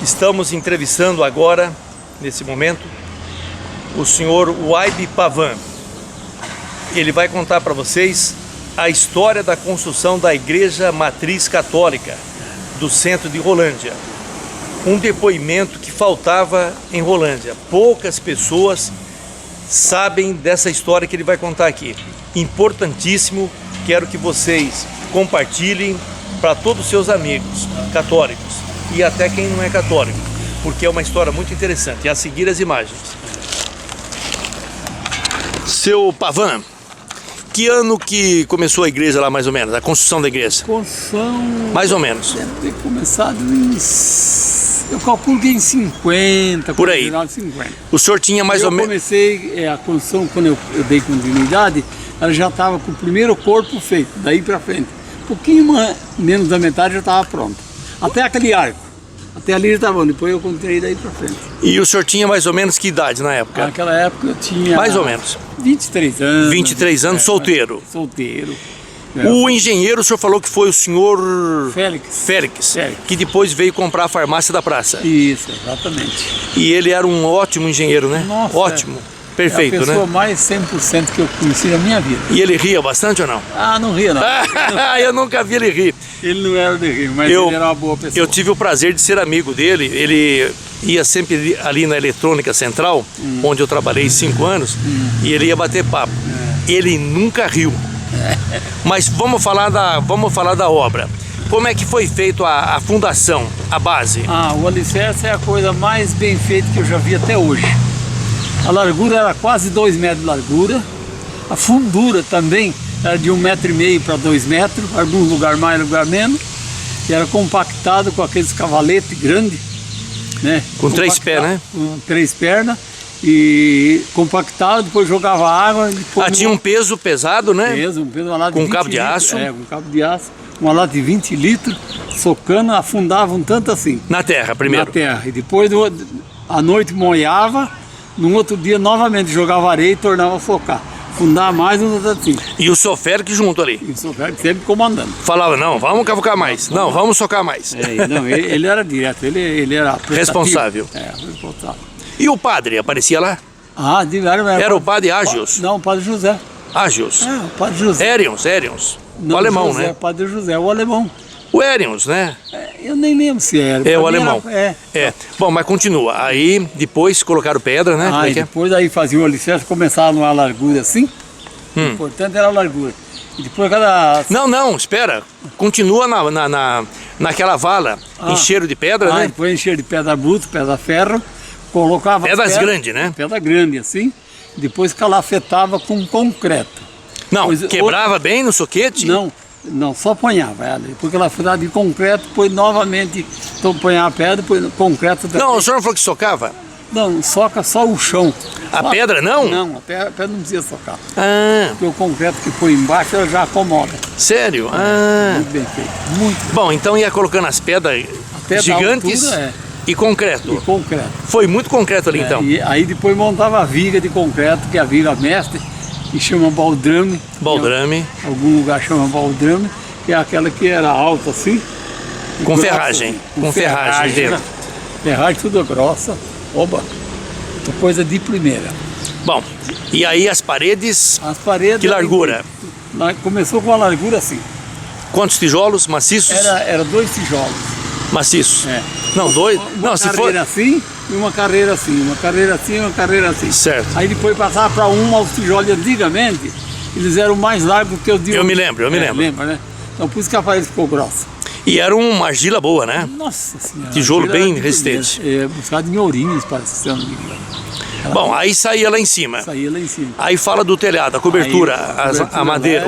Estamos entrevistando agora, nesse momento, o senhor Waibe Pavan. Ele vai contar para vocês a história da construção da Igreja Matriz Católica do centro de Rolândia. Um depoimento que faltava em Rolândia. Poucas pessoas sabem dessa história que ele vai contar aqui. Importantíssimo, quero que vocês compartilhem para todos os seus amigos católicos e até quem não é católico, porque é uma história muito interessante. A seguir as imagens. Seu Pavan, que ano que começou a igreja lá mais ou menos, a construção da igreja? Construção... Mais ou menos. Deve ter começado em... Eu calculo que em 50, por aí. 50. O senhor tinha mais ou menos... Eu comecei a construção, quando eu dei continuidade, ela já estava com o primeiro corpo feito, daí para frente. Um pouquinho menos da metade já estava pronto. Até aquele arco. Até ali já estava bom, depois eu continuei daí para frente. E o senhor tinha mais ou menos que idade na época? Naquela época eu tinha... Mais ou menos. 23 anos. 23 anos, solteiro. Solteiro. O engenheiro, o senhor falou que foi o senhor... Félix, que depois veio comprar a farmácia da praça. Isso, exatamente. E ele era um ótimo engenheiro, né? Nossa, ótimo. Perfeito, né? É a pessoa mais 100% que eu conheci na minha vida. E ele ria bastante ou não? Ah, não ria não. Eu nunca vi ele rir. Ele não era de rir, mas ele era uma boa pessoa. Eu tive o prazer de ser amigo dele. Ele ia sempre ali na Eletrônica Central, onde eu trabalhei 5 anos, e ele ia bater papo. Ele nunca riu. Mas vamos falar da obra. Como é que foi feito a fundação, a base? O alicerce é a coisa mais bem feita que eu já vi até hoje. A largura era quase 2 metros de largura. A fundura também era de 1,5 metro para 2 metros, algum lugar mais, lugar menos. E era compactado com aqueles cavaletes grandes, né? Com 3 pés, né? Com 3 pernas. E compactado, depois jogava água. Depois tinha um peso pesado, né? Uma lata com de 20 cabo de aço. litros, com cabo de aço. Uma lata de 20 litros, socando, afundava um tanto assim. Na terra, primeiro? Na terra. E depois, à noite, molhava. No outro dia, novamente, jogava areia e tornava a focar. Fundar mais um tanto assim. E o seu Félix junto ali? E o seu Félix sempre comandando. Falava, não, vamos cavucar mais. Não, vamos socar mais. Não, ele era direto, ele era responsável. Responsável. E o padre aparecia lá? Era o padre Ágios? Não, o padre José. Ágios? O padre José. Érions. Não, o alemão, José, né? O padre José, o alemão. O Érions, né? Eu nem lembro se era. É o alemão. Bom, mas continua. Aí depois colocaram pedra, né? Depois aí fazia o alicerce, começava numa largura assim. O importante era a largura. E depois cada... Não, espera. Continua naquela vala, encheram de pedra, né? Depois encheram de pedra bruta, pedra ferro. Colocava pedras grandes, né? Pedra grande assim. Depois calafetava com concreto. Não, quebrava bem no soquete? Não, só apanhava ela. Depois ela foi de concreto, depois novamente apanhava a pedra, depois concreto também. Não, o senhor não falou que socava? Não, soca só o chão. A pedra não? Não, a pedra não precisa socar. Porque o concreto que põe embaixo ela já acomoda. Sério? Muito bem feito. Muito. Bom, então ia colocando as pedras gigantes e concreto. Foi muito concreto ali então. E aí depois montava a viga de concreto, que é a viga mestre, que chama baldrame. Baldrame. Em algum lugar chama baldrame, que é aquela que era alta assim. Com ferragem. Com ferragem dentro. Ferragem tudo grossa. Oba! Coisa de primeira. Bom, e aí as paredes? Que largura? Começou com a largura assim. Quantos tijolos maciços? Era 2 tijolos. Maciços? Não, 2? Uma carreira assim e uma carreira assim. Uma carreira assim e uma carreira assim. Certo. Aí depois passava para os tijolos antigamente, eles eram mais largos que os de hoje. Eu me lembro. Lembra, né? Então por isso que a parede ficou grossa. E era uma argila boa, né? Nossa Senhora. Tijolo bem resistente. Buscado em Ourinhos, parece, se eu não me engano. Bom, aí saía lá em cima. Aí fala do telhado, a cobertura,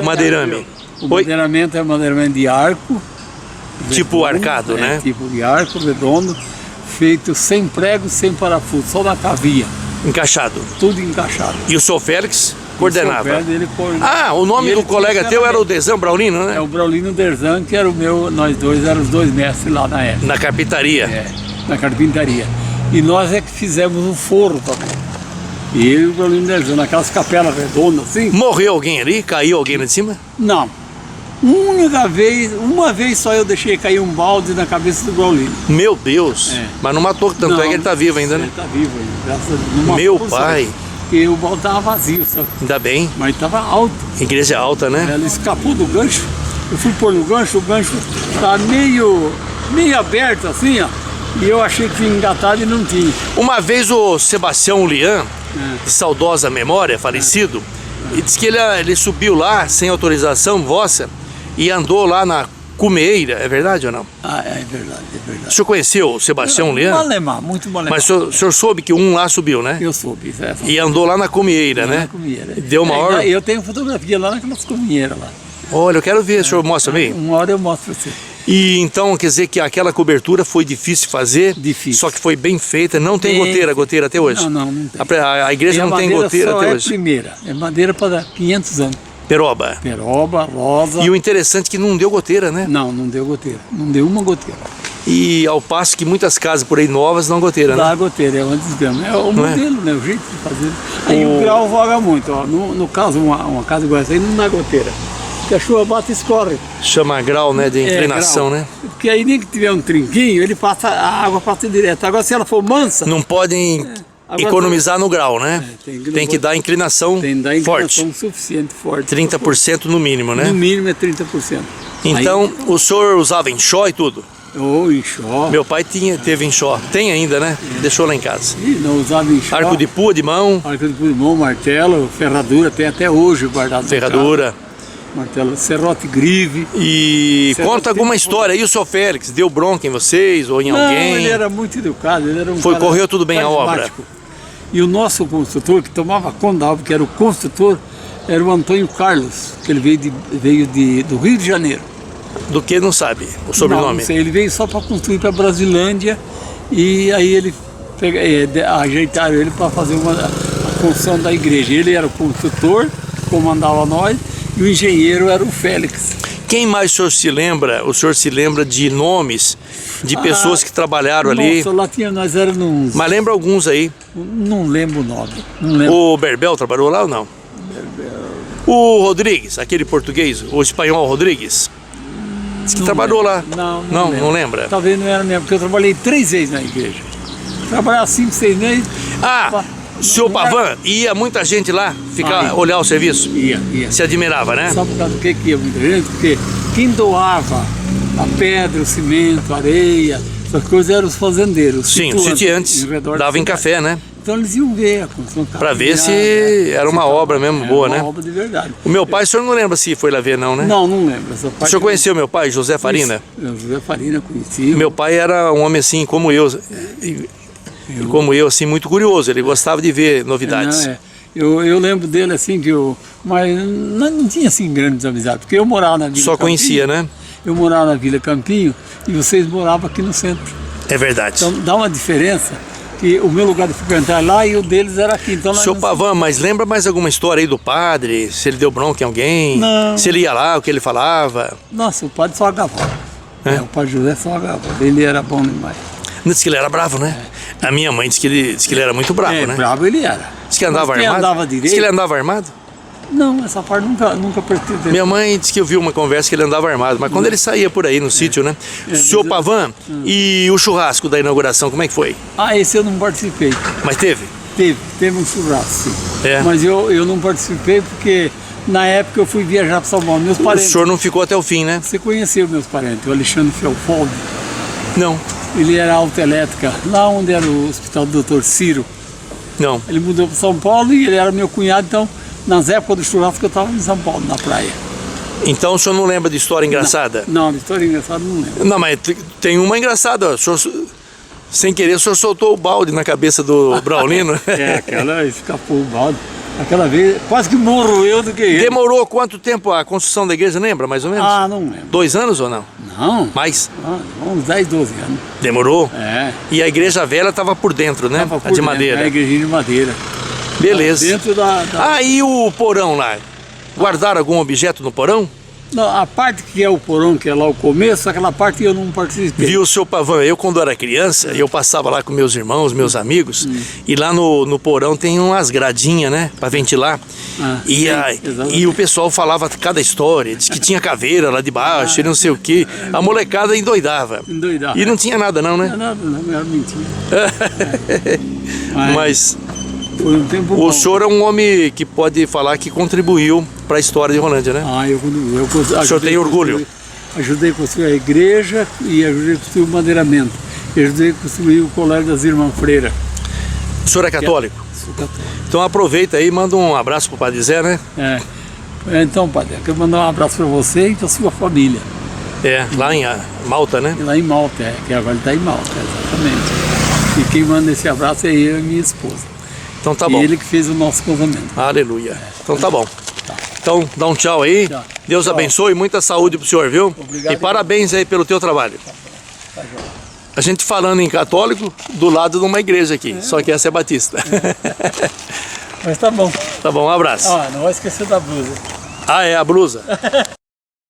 o madeirame. O madeiramento é um madeiramento de arco. Tipo arcado, né? Tipo de arco, redondo, feito sem prego, sem parafuso, só na cavia. Encaixado? Tudo encaixado. E o senhor Félix coordenava? O nome do colega teu era o Dezão Braulino, né? É o Braulino Derzan, que era nós dois éramos os 2 mestres lá na época. Na carpintaria? Na carpintaria. E nós é que fizemos o forro também. E eu e o Braulino Derzan, naquelas capelas redondas assim. Morreu alguém ali? Caiu alguém lá de cima? Não. Uma vez só eu deixei cair um balde na cabeça do Braulino. Meu Deus! É. Mas não matou, tanto é que ele tá vivo ainda, né? Ele tá vivo ainda, graças a Deus. Não Meu matou, pai! porque o balde tava vazio, sabe? Ainda bem. Mas tava alto. Igreja alta, né? Ela escapou do gancho. Eu fui pôr no gancho, o gancho tá meio aberto assim, ó. E eu achei que tinha engatado e não tinha. Uma vez o Sebastião Lian, de saudosa memória, falecido, e disse que ele subiu lá sem autorização vossa e andou lá na cumeira, é verdade ou não? Ah, é verdade, é verdade. O senhor conheceu o Sebastião Lian? Malemar, muito malemar. Mas o senhor soube que um lá subiu, né? Eu soube. E andou lá na cumeira, né? Na cumeira. Deu uma hora. Eu tenho fotografia lá naquelas cumeiras lá. Olha, eu quero ver, o senhor mostra bem? Uma hora eu mostro pra você. E então, quer dizer que aquela cobertura foi difícil de fazer, Difícil. só que foi bem feita, não tem Bem goteira até hoje? Não tem. A igreja não tem goteira só até é hoje? primeira, é madeira para 500 anos. Peroba. Peroba, rosa. E o interessante é que não deu goteira, né? Não deu goteira, não deu uma goteira. E ao passo que muitas casas por aí novas dão goteira, né? Dá goteira, é uma desgrama. É o Não modelo, né? O jeito de fazer. Aí o grau vaga muito, ó. No caso, uma casa igual essa aí não dá goteira. Porque a chuva bate e escorre. Chama grau, né? De inclinação, grau. né? Porque aí nem que tiver um trinquinho, a água passa direto. Agora se ela for mansa... Não podem economizar no grau, né? Tem que dar inclinação Tem que dar inclinação forte. suficiente, forte. 30% no mínimo, né? No mínimo é 30%. Então, o senhor usava enxó e tudo? Ou enxó. Meu pai teve enxó. Tem ainda, né? Deixou lá em casa. Ih, não usava enxó. Arco de pua de mão. Arco de pulmão, martelo, ferradura, tem até hoje guardado. Ferradura. Martelo, serrote grive. E Serrote conta alguma história aí, o senhor Félix, deu bronca em vocês ou em alguém? Não, ele era muito educado, ele era um cara Correu tudo bem a obra? carismático. E o nosso construtor, que tomava conta da obra, que era o construtor, era o Antônio Carlos, que ele veio do Rio de Janeiro. Do que não sabe o sobrenome? Não sei, ele veio só para construir para Brasilândia e aí ele ajeitaram ele para fazer a construção da igreja. Ele era o construtor, que comandava nós, e o engenheiro era o Félix. Quem mais o senhor se lembra? O senhor se lembra de nomes de pessoas que trabalharam ali? Nossa, lá nós éramos... Mas lembra alguns aí. Não lembro o nome. Não lembro. O Berbel trabalhou lá ou não? O Rodrigues, aquele português, o espanhol Rodrigues. Diz que trabalhou lá. Não lembra? Talvez não era mesmo, porque eu trabalhei 3 vezes na igreja. Trabalhava 5, 6 meses. O senhor Pavan, ia muita gente lá olhar o serviço? Ia. Se admirava, né? Sabe por causa do que ia muita gente? Porque quem doava a pedra, o cimento, a areia, essas coisas eram os fazendeiros. Sim, os sitiantes. Dava em café, né? Então eles iam ver a construção. Para ver se era uma obra mesmo boa, né? Uma obra de verdade. O meu pai, o senhor não lembra se foi lá ver não, né? Não lembro. Essa parte o senhor conheceu meu pai, José Farina? José Farina, conheci. Meu pai era um homem assim, como eu, assim, muito curioso. Ele gostava de ver novidades. Eu lembro dele assim, mas não tinha assim grandes amizades, porque eu morava na Vila Só Campinho, conhecia, né? Eu morava na Vila Campinho e vocês moravam aqui no centro. É verdade. Então dá uma diferença, que o meu lugar de frequentar lá e o deles era aqui. Então, Seu Pavan, mas lembra mais alguma história aí do padre? Se ele deu bronca em alguém? Não. Se ele ia lá, o que ele falava? Nossa, o padre só agavava. O padre José só agavava. Ele era bom demais. Diz que ele era bravo, né? A minha mãe disse que ele era muito bravo, né? Bravo ele era. Diz que andava armado? Andava direito? Diz que ele andava armado? Não, essa parte nunca prestei atenção. Minha mãe disse que eu vi uma conversa que ele andava armado, mas quando ele saía por aí no sítio, né? Senhor Pavan, e o churrasco da inauguração, como é que foi? Esse eu não participei. Mas teve? Teve um churrasco, sim. Mas eu não participei porque na época eu fui viajar para São Paulo. Meus parentes. O senhor não ficou até o fim, né? Você conheceu meus parentes, o Alexandre Felfoldi? Não. Ele era autoelétrica, lá onde era o hospital do Dr. Ciro. Não. Ele mudou para São Paulo e ele era meu cunhado, então nas épocas do churrasco eu estava em São Paulo, na praia. Então o senhor não lembra de história engraçada? Não, de história engraçada não lembro. Não, mas tem uma engraçada. O senhor, sem querer, o senhor soltou o balde na cabeça do Braulino. Aquela escapou o balde. Aquela vez, quase que morro eu do que ele. Demorou quanto tempo a construção da igreja, lembra, mais ou menos? Não lembro. 2 anos ou não? Não. Mais? Uns 10, 12 anos. Demorou? E a igreja velha estava por dentro, né? Tava a de madeira. A igrejinha de madeira. Beleza. Dentro da... E o porão lá? Guardaram algum objeto no porão? Não, a parte que é o porão, que é lá o começo, aquela parte eu não participei. Vi o seu Pavan. Eu, quando era criança, eu passava lá com meus irmãos, meus amigos, e lá no porão tem umas gradinhas, né, para ventilar. E o pessoal falava cada história, diz que tinha caveira lá debaixo, e não sei o que. A molecada endoidava. E não tinha nada não, né? Não, nada, não, era mentira. Mas foi um tempo o bom. senhor é um homem que pode falar que contribuiu para a história de Rolândia, né? O senhor tem orgulho? Ajudei a construir a igreja e ajudei a construir o madeiramento. E ajudei a construir o colégio das Irmãs Freira. O senhor é católico? Sou católico. Então aproveita aí e manda um abraço pro Padre Zé, né? Então, Padre, eu quero mandar um abraço para você e para sua família. Lá em Malta, né? Lá em Malta, que agora ele está em Malta, exatamente. E quem manda esse abraço é eu e minha esposa. Então tá bom. E ele que fez o nosso casamento. Aleluia. Então tá bom. Então dá um tchau aí. Tchau. Deus abençoe, muita saúde pro senhor, viu? Obrigado. E parabéns aí pelo teu trabalho. A gente falando em católico, do lado de uma igreja aqui, só que essa é batista. Mas tá bom. Tá bom, um abraço. Não vai esquecer da blusa. É a blusa.